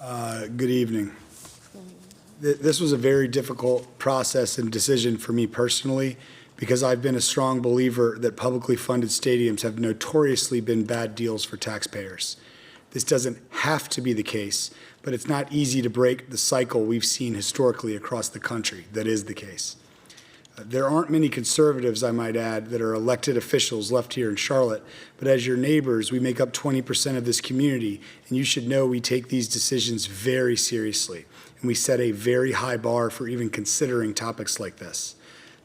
Good evening. This was a very difficult process and decision for me personally, because I've been a strong believer that publicly funded stadiums have notoriously been bad deals for taxpayers. This doesn't have to be the case, but it's not easy to break the cycle we've seen historically across the country that is the case. There aren't many conservatives, I might add, that are elected officials left here in Charlotte, but as your neighbors, we make up 20% of this community, and you should know we take these decisions very seriously, and we set a very high bar for even considering topics like this.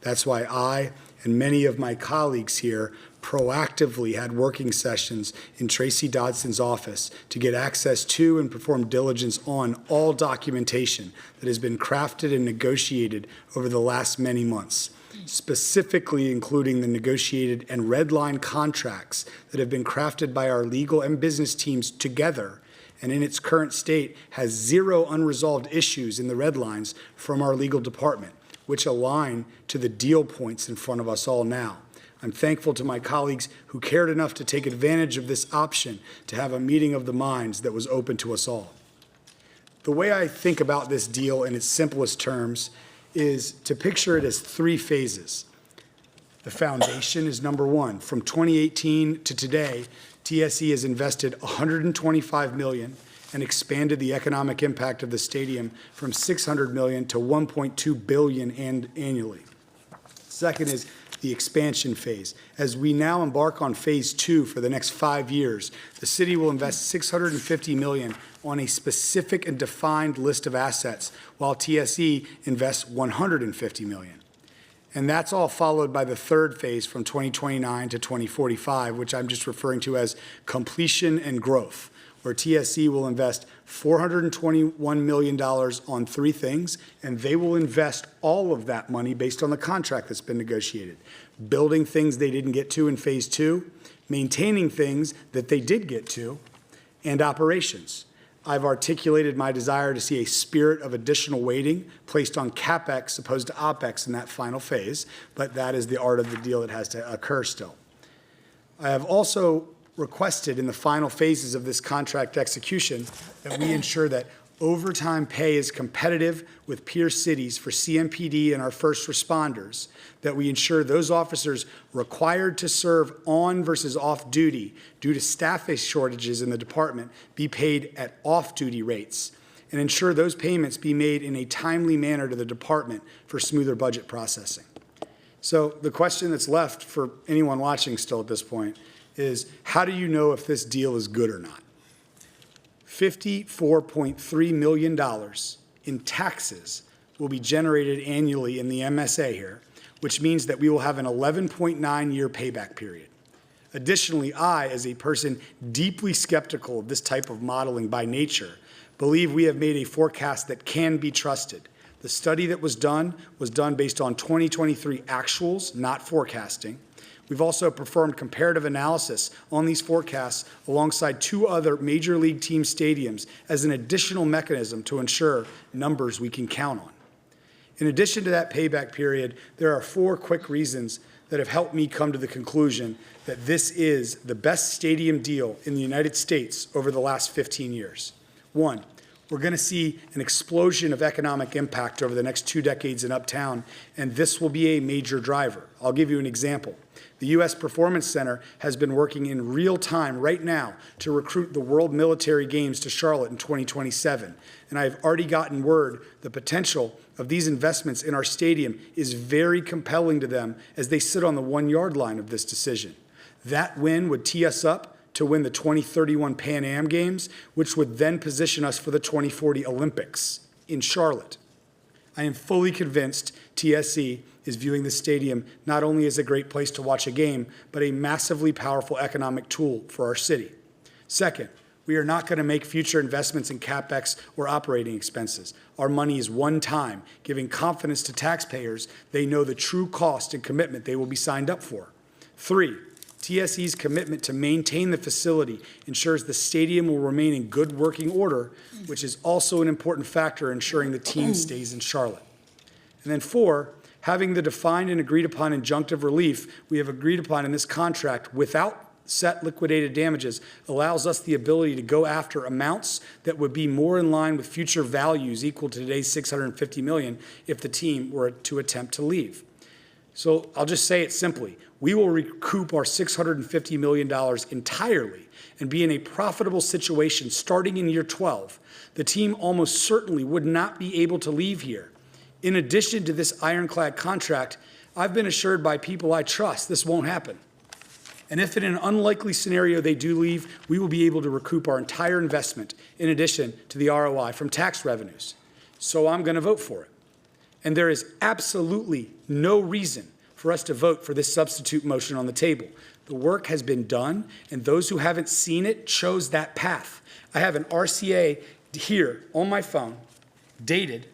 That's why I and many of my colleagues here proactively had working sessions in Tracy Dodson's office to get access to and perform diligence on all documentation that has been crafted and negotiated over the last many months, specifically including the negotiated and red line contracts that have been crafted by our legal and business teams together, and in its current state has zero unresolved issues in the red lines from our legal department, which align to the deal points in front of us all now. I'm thankful to my colleagues who cared enough to take advantage of this option to have a meeting of the minds that was open to us all. The way I think about this deal in its simplest terms is to picture it as three phases. The foundation is number one. From 2018 to today, TSE has invested $125 million and expanded the economic impact of the stadium from $600 million to $1.2 billion annually. Second is the expansion phase. As we now embark on phase two for the next 5 years, the city will invest $650 million on a specific and defined list of assets, while TSE invests $150 million. And that's all followed by the third phase from 2029 to 2045, which I'm just referring to as completion and growth, where TSE will invest $421 million on three things, and they will invest all of that money based on the contract that's been negotiated. Building things they didn't get to in phase two, maintaining things that they did get to, and operations. I've articulated my desire to see a spirit of additional weighting placed on CapEx opposed to OpEx in that final phase, but that is the art of the deal that has to occur still. I have also requested in the final phases of this contract execution that we ensure that overtime pay is competitive with peer cities for CMPD and our first responders, that we ensure those officers required to serve on versus off duty due to staffing shortages in the department be paid at off-duty rates, and ensure those payments be made in a timely manner to the department for smoother budget processing. So the question that's left for anyone watching still at this point is, how do you know if this deal is good or not? $54.3 million in taxes will be generated annually in the MSA here, which means that we will have an 11.9-year payback period. Additionally, I, as a person deeply skeptical of this type of modeling by nature, believe we have made a forecast that can be trusted. The study that was done based on 2023 actuals, not forecasting. We've also performed comparative analysis on these forecasts alongside two other major league team stadiums as an additional mechanism to ensure numbers we can count on. In addition to that payback period, there are four quick reasons that have helped me come to the conclusion that this is the best stadium deal in the United States over the last 15 years. One, we're going to see an explosion of economic impact over the next 2 decades in Uptown, and this will be a major driver. I'll give you an example. The U.S. Performance Center has been working in real time right now to recruit the World Military Games to Charlotte in 2027. And I've already gotten word the potential of these investments in our stadium is very compelling to them as they sit on the 1-yard line of this decision. That win would tee us up to win the 2031 Pan Am Games, which would then position us for the 2040 Olympics in Charlotte. I am fully convinced TSE is viewing the stadium not only as a great place to watch a game, but a massively powerful economic tool for our city. Second, we are not going to make future investments in CapEx or operating expenses. Our money is one time, giving confidence to taxpayers they know the true cost and commitment they will be signed up for. 3, TSE's commitment to maintain the facility ensures the stadium will remain in good working order, which is also an important factor ensuring the team stays in Charlotte. And then 4, having the defined and agreed upon injunctive relief we have agreed upon in this contract without set liquidated damages allows us the ability to go after amounts that would be more in line with future values equal to today's $650 million if the team were to attempt to leave. So I'll just say it simply. We will recoup our $650 million entirely and be in a profitable situation starting in year 12. The team almost certainly would not be able to leave here. In addition to this ironclad contract, I've been assured by people I trust this won't happen. And if in an unlikely scenario they do leave, we will be able to recoup our entire investment in addition to the ROI from tax revenues. So I'm going to vote for it. And there is absolutely no reason for us to vote for this substitute motion on the table. The work has been done, and those who haven't seen it chose that path. I have an RCA here on my phone, dated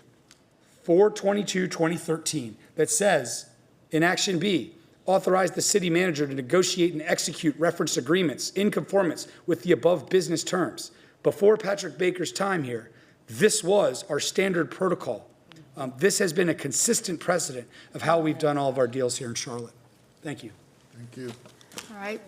4/22/2013, that says, in Action B, authorize the city manager to negotiate and execute reference agreements in conformance with the above business terms. Before Patrick Baker's time here, this was our standard protocol. This has been a consistent precedent of how we've done all of our deals here in Charlotte. Thank you. Thank you. All right,